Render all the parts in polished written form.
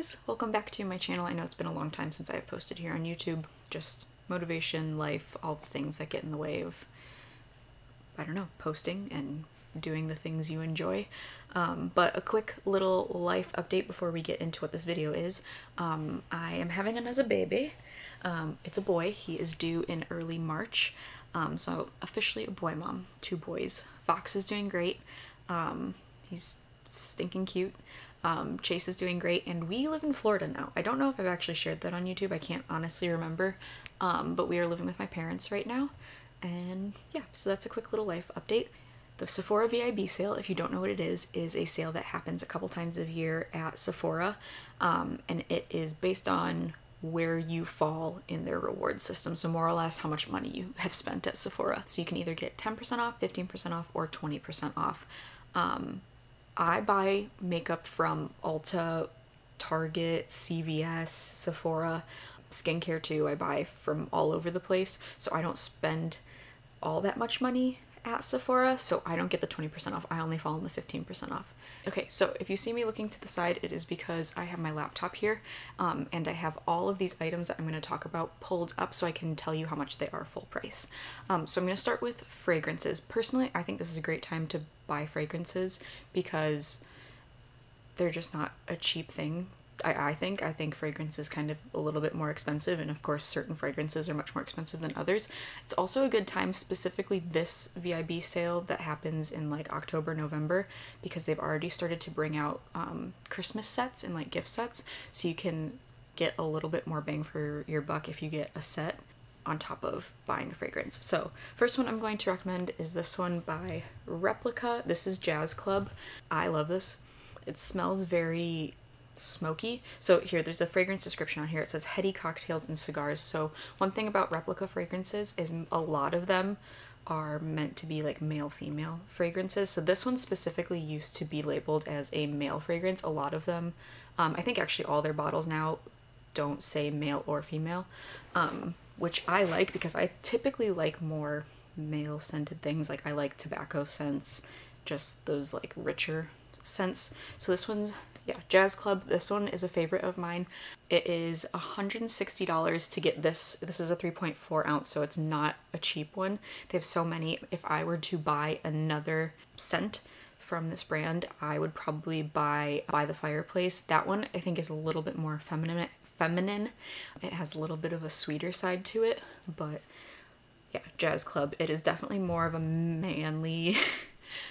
guys, welcome back to my channel. I know it's been a long time since I've posted here on YouTube. Just motivation, life, all the things that get in the way of, I don't know, posting and doing the things you enjoy. But a quick little life update before we get into what this video is. I am having another baby. It's a boy. He is due in early March. So officially a boy mom, 2 boys. Fox is doing great. He's stinking cute. Chase is doing great, and we live in Florida now. I don't know if I've actually shared that on YouTube. I can't honestly remember, but we are living with my parents right now. And yeah, so that's a quick little life update. The Sephora VIB sale, if you don't know what it is a sale that happens a couple times a year at Sephora, and it is based on where you fall in their reward system. So more or less how much money you have spent at Sephora. So you can either get 10% off, 15% off, or 20% off. I buy makeup from Ulta, Target, CVS, Sephora, skincare too. I buy from all over the place, so I don't spend all that much money at Sephora, so I don't get the 20% off. I only fall in the 15% off. Okay, so if you see me looking to the side, it is because I have my laptop here, and I have all of these items that I'm going to talk about pulled up so I can tell you how much they are full price. So I'm going to start with fragrances. Personally, I think this is a great time to buy fragrances because they're just not a cheap thing. I think fragrance is kind of a little bit more expensive, and of course certain fragrances are much more expensive than others. It's also a good time, specifically this VIB sale that happens in like October, November, because they've already started to bring out Christmas sets and like gift sets, so you can get a little bit more bang for your buck if you get a set on top of buying a fragrance. So first one I'm going to recommend is this one by Replica. This is Jazz Club. I love this. It smells very smoky. So here, there's a fragrance description on here. It says heady cocktails and cigars. So one thing about Replica fragrances is a lot of them are meant to be like male-female fragrances. So this one specifically used to be labeled as a male fragrance. A lot of them, I think actually all their bottles now don't say male or female, which I like because I typically like more male scented things. Like I like tobacco scents, just those like richer scents. So this one's, yeah, Jazz Club. This one is a favorite of mine. It is $160 to get this. This is a 3.4 ounce, so it's not a cheap one. They have so many. If I were to buy another scent from this brand, I would probably buy By the Fireplace. That one I think is a little bit more feminine. It has a little bit of a sweeter side to it, but yeah, Jazz Club. It is definitely more of a manly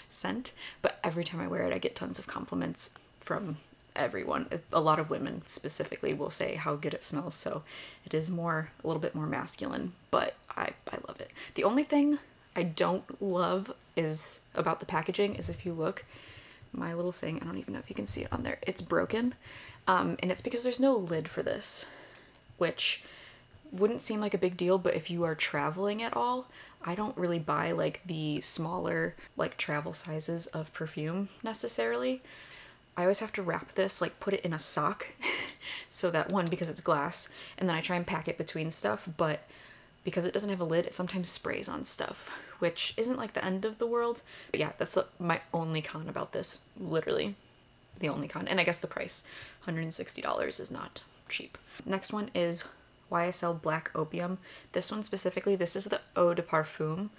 scent, but every time I wear it I get tons of compliments from everyone. A lot of women specifically will say how good it smells, so it is a little bit more masculine, but I love it. The only thing I don't love is about the packaging is if you look, my little thing, I don't even know if you can see it on there, it's broken, and it's because there's no lid for this, which wouldn't seem like a big deal, but if you are traveling at all, I don't really buy like the smaller like travel sizes of perfume necessarily. I always have to wrap this, like put it in a sock, so that one, because it's glass, and then I try and pack it between stuff, but because it doesn't have a lid, it sometimes sprays on stuff, which isn't like the end of the world. But yeah, that's my only con about this, literally the only con, and I guess the price, $160 is not cheap. Next one is YSL Black Opium. This one specifically, this is the Eau de Parfum,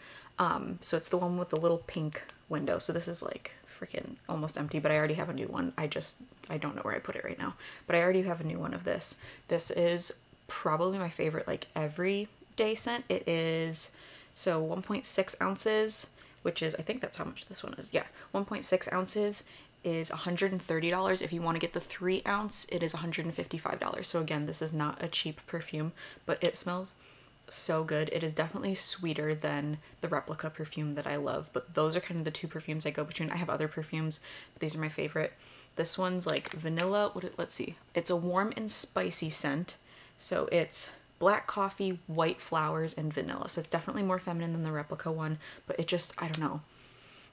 so it's the one with the little pink window, so this is like freaking almost empty, but I already have a new one. I don't know where I put it right now, but I already have a new one of this. This is probably my favorite like everyday scent. It is, so 1.6 ounces, which is, I think that's how much this one is. Yeah, 1.6 ounces is $130. If you want to get the 3 ounce, it is $155. So again, this is not a cheap perfume, but it smells so good. It is definitely sweeter than the Replica perfume that I love, but those are kind of the 2 perfumes I go between. I have other perfumes, but these are my favorite. This one's like vanilla. Let's see. It's a warm and spicy scent. So it's black coffee, white flowers, and vanilla. So it's definitely more feminine than the Replica one, but it just, I don't know.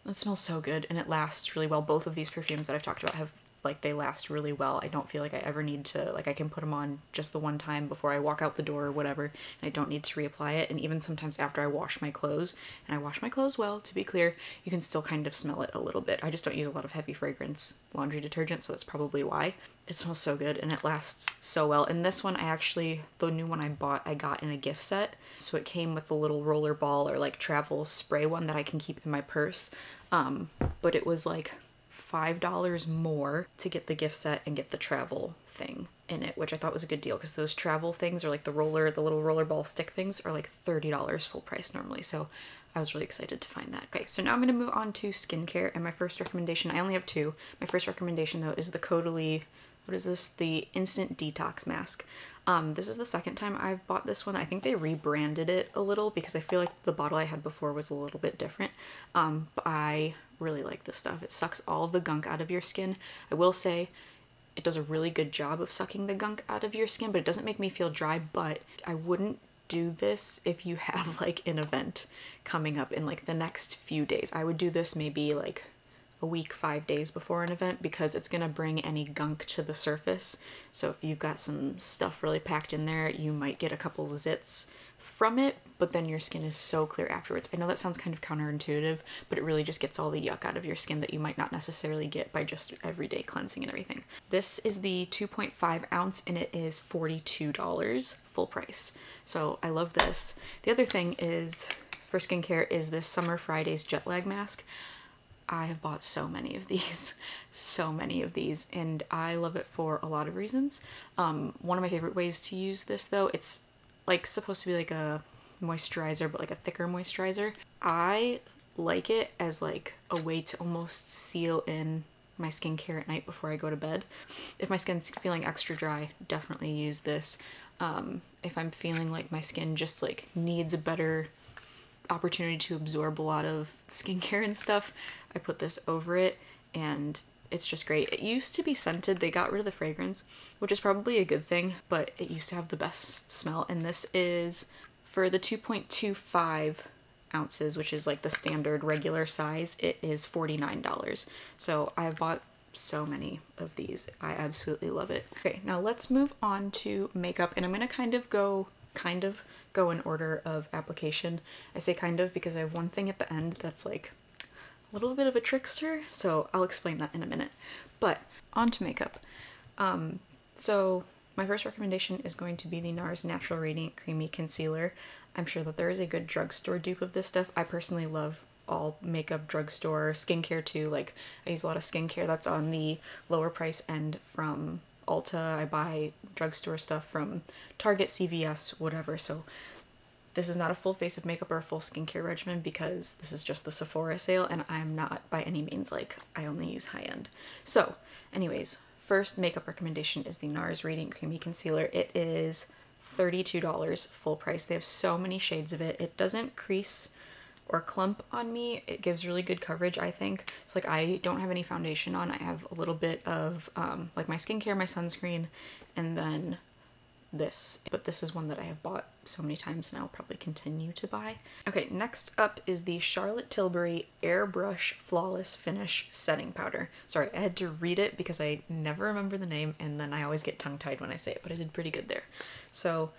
It smells so good and it lasts really well. Both of these perfumes that I've talked about have like they last really well. I don't feel like I ever need to, like I can put them on just the one time before I walk out the door or whatever, and I don't need to reapply it. And even sometimes after I wash my clothes, and I wash my clothes well, to be clear, you can still kind of smell it a little bit. I just don't use a lot of heavy fragrance laundry detergent, so that's probably why. It smells so good and it lasts so well. And this one, the new one I bought, I got in a gift set. So it came with a little roller ball or like travel spray one that I can keep in my purse. But it was like $5 more to get the gift set and get the travel thing in it, which I thought was a good deal because those travel things are like the little roller ball stick things are like $30 full price normally. So I was really excited to find that. Okay, so now I'm going to move on to skincare, and my first recommendation, I only have two. My first recommendation though is the Caudalie, what is this? The Instant Detox Mask. This is the second time I've bought this one. I think they rebranded it a little because I feel like the bottle I had before was a little bit different. But I really like this stuff. It sucks all of the gunk out of your skin. I will say it does a really good job of sucking the gunk out of your skin, but it doesn't make me feel dry. But I wouldn't do this if you have like an event coming up in like the next few days. I would do this maybe like a week, 5 days before an event, because it's gonna bring any gunk to the surface. So if you've got some stuff really packed in there, you might get a couple zits from it, but then your skin is so clear afterwards. I know that sounds kind of counterintuitive, but it really just gets all the yuck out of your skin that you might not necessarily get by just everyday cleansing and everything. This is the 2.5 ounce and it is $42 full price. So I love this. The other thing is for skincare is this Summer Fridays jet lag mask. I have bought so many of these, and I love it for a lot of reasons. One of my favorite ways to use this though, it's like supposed to be like a moisturizer, but like a thicker moisturizer. I like it as like a way to almost seal in my skincare at night before I go to bed. If my skin's feeling extra dry, definitely use this. If I'm feeling like my skin just like needs a better opportunity to absorb a lot of skincare and stuff, I put this over it and it's just great. It used to be scented, they got rid of the fragrance, which is probably a good thing, but it used to have the best smell. And this is for the 2.25 ounces, which is like the standard regular size, it is $49. So I've bought so many of these. I absolutely love it. Okay, now let's move on to makeup, and I'm gonna kind of go in order of application. I say kind of because I have one thing at the end that's like a little bit of a trickster, so I'll explain that in a minute. But on to makeup. So my first recommendation is going to be the Nars Natural Radiant Creamy Concealer. I'm sure that there is a good drugstore dupe of this stuff. I personally love all makeup drugstore skincare too. Like I use a lot of skincare that's on the lower price end from Ulta. I buy drugstore stuff from Target, CVS, whatever. So this is not a full face of makeup or a full skincare regimen because this is just the Sephora sale, and I'm not by any means like I only use high end. So anyways, first makeup recommendation is the Nars Radiant Creamy Concealer. It is $32 full price. They have so many shades of it. It doesn't crease or clump on me. It gives really good coverage, I think. So like I don't have any foundation on. I have a little bit of like my skincare, my sunscreen, and then this. But this is one that I have bought so many times and I'll probably continue to buy. Okay, next up is the Charlotte Tilbury Airbrush Flawless Finish Setting Powder. Sorry, I had to read it because I never remember the name and then I always get tongue-tied when I say it, but I did pretty good there. So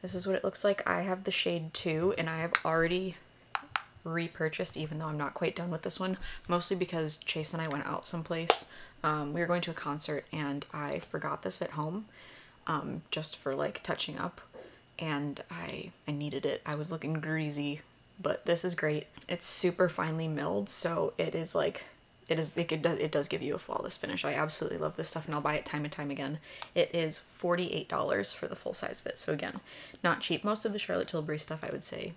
this is what it looks like. I have the shade 2 and I have already repurchased, even though I'm not quite done with this one, mostly because Chase and I went out someplace. We were going to a concert and I forgot this at home just for like touching up, and I needed it. I was looking greasy, but this is great. It's super finely milled, so it is like it does give you a flawless finish. I absolutely love this stuff and I'll buy it time and time again. It is $48 for the full size of it, so again, not cheap. Most of the Charlotte Tilbury stuff I would say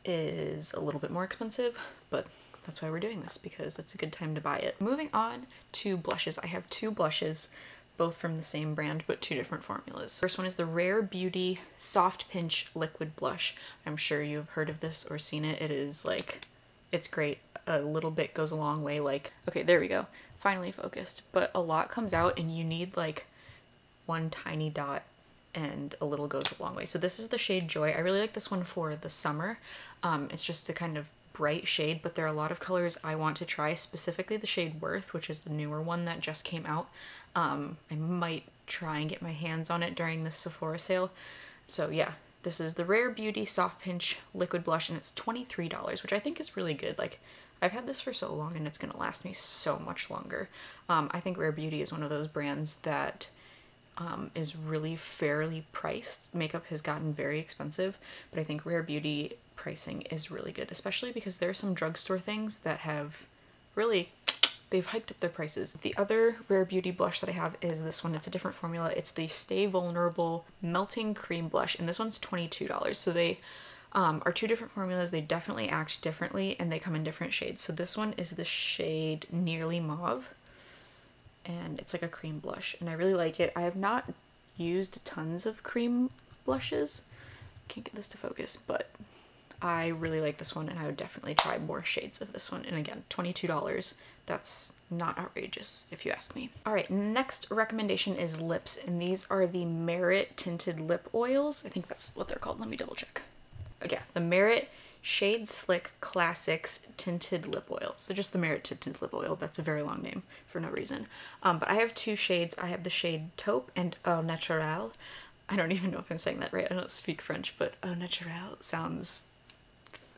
is a little bit more expensive, but that's why we're doing this, because it's a good time to buy it. Moving on to blushes. I have two blushes, both from the same brand, but two different formulas. First one is the Rare Beauty Soft Pinch Liquid Blush. I'm sure you've heard of this or seen it. It is like, it's great. A little bit goes a long way. Like, okay, there we go. Finally focused. But a lot comes out and you need like one tiny dot and a little goes a long way. So this is the shade Joy. I really like this one for the summer. It's just to kind of bright shade, but there are a lot of colors I want to try, specifically the shade Worth, which is the newer one that just came out. I might try and get my hands on it during this Sephora sale. So yeah, this is the Rare Beauty Soft Pinch Liquid Blush, and it's $23, which I think is really good. Like, I've had this for so long and it's gonna last me so much longer. I think Rare Beauty is one of those brands that is really fairly priced. Makeup has gotten very expensive, but I think Rare Beauty pricing is really good, especially because there are some drugstore things that have really, they've hiked up their prices. The other Rare Beauty blush that I have is this one. It's a different formula. It's the Stay Vulnerable Melting Cream Blush, and this one's $22. So they are two different formulas. They definitely act differently, and they come in different shades. So this one is the shade Nearly Mauve, and it's like a cream blush, and I really like it. I have not used tons of cream blushes. Can't get this to focus, but I really like this one, and I would definitely try more shades of this one. And again, $22. That's not outrageous if you ask me. All right, next recommendation is lips, and these are the Meritt Tinted Lip Oils. I think that's what they're called. Let me double check. Okay, the Meritt Shade Slick Classics Tinted Lip Oil. So just the Meritt Tinted Lip Oil. That's a very long name for no reason. But I have two shades. I have the shade Taupe and Au Naturel. I don't even know if I'm saying that right. I don't speak French, but Au Naturel sounds,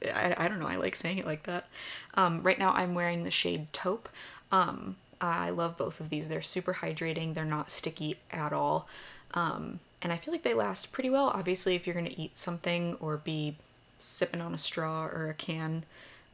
I don't know, I like saying it like that. Right now I'm wearing the shade Taupe. I love both of these. They're super hydrating. They're not sticky at all. And I feel like they last pretty well. Obviously, if you're going to eat something or be sipping on a straw or a can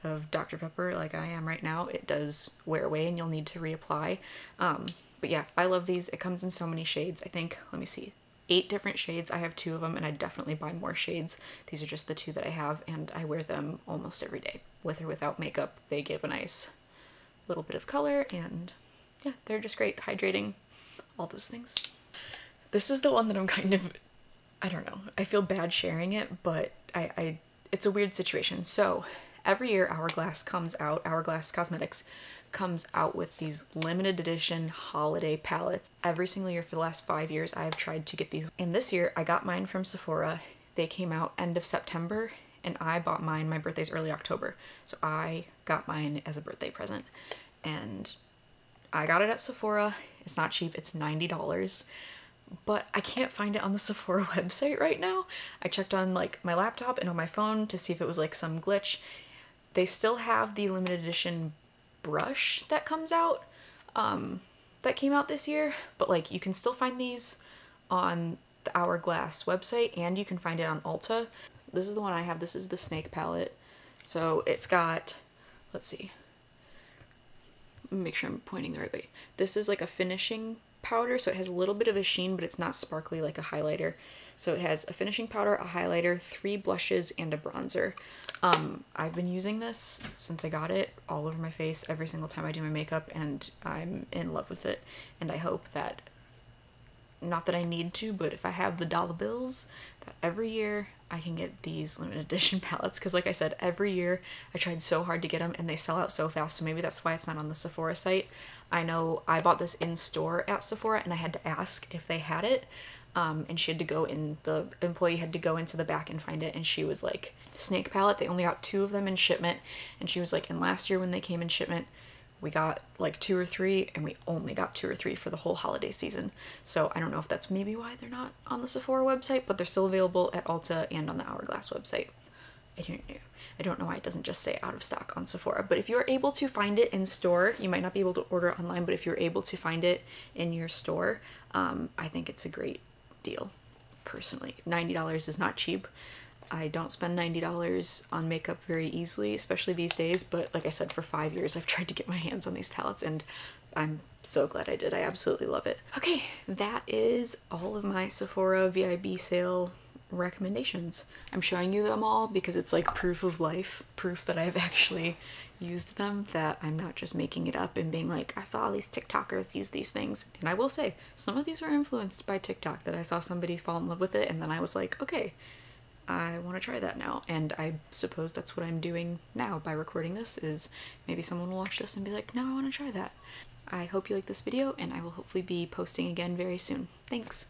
of Dr. Pepper like I am right now, it does wear away and you'll need to reapply. But yeah, I love these. It comes in so many shades. I think, let me see, 8 different shades. I have 2 of them, and I'd definitely buy more shades. These are just the 2 that I have, and I wear them almost every day. With or without makeup, they give a nice little bit of color, and yeah, they're just great, hydrating, all those things. This is the one that I'm kind of, I don't know, I feel bad sharing it, but it's a weird situation. So every year Hourglass Cosmetics comes out with these limited edition holiday palettes. Every single year for the last 5 years I have tried to get these. And this year I got mine from Sephora. They came out end of September, and I bought mine, my birthday's early October. So I got mine as a birthday present. And I got it at Sephora. It's not cheap, it's $90. But I can't find it on the Sephora website right now. I checked on like my laptop and on my phone to see if it was like some glitch. They still have the limited edition brush that comes out, that came out this year, but like you can still find these on the Hourglass website, and you can find it on Ulta. This is the one I have. This is the Snake palette. So it's got, let's see, make sure I'm pointing the right way. This is like a finishing powder, so it has a little bit of a sheen, but it's not sparkly like a highlighter. So it has a finishing powder, a highlighter, 3 blushes, and a bronzer. I've been using this since I got it all over my face every single time I do my makeup, and I'm in love with it. And I hope that, not that I need to, but if I have the dollar bills, that every year I can get these limited edition palettes, because like I said, every year I tried so hard to get them and they sell out so fast, so maybe that's why it's not on the Sephora site. I know I bought this in store at Sephora and I had to ask if they had it, and she had to go in, the employee had to go into the back and find it, and she was like, Snake palette, they only got 2 of them in shipment, and she was like, and last year when they came in shipment, we got like 2 or 3, and we only got 2 or 3 for the whole holiday season. So I don't know if that's maybe why they're not on the Sephora website, but they're still available at Ulta and on the Hourglass website. I don't know why it doesn't just say out of stock on Sephora, but if you're able to find it in store, you might not be able to order it online, but if you're able to find it in your store, I think it's a great deal, personally. $90 is not cheap. I don't spend $90 on makeup very easily, especially these days, but like I said, for 5 years I've tried to get my hands on these palettes, and I'm so glad I did. I absolutely love it. Okay, that is all of my Sephora VIB sale recommendations. I'm showing you them all because it's like proof of life, proof that I've actually used them, that I'm not just making it up and being like, I saw all these TikTokers use these things. And I will say, some of these were influenced by TikTok, that I saw somebody fall in love with it and then I was like, okay, I want to try that now. And I suppose that's what I'm doing now by recording this, is maybe someone will watch this and be like, no, I want to try that. I hope you like this video, and I will hopefully be posting again very soon. Thanks!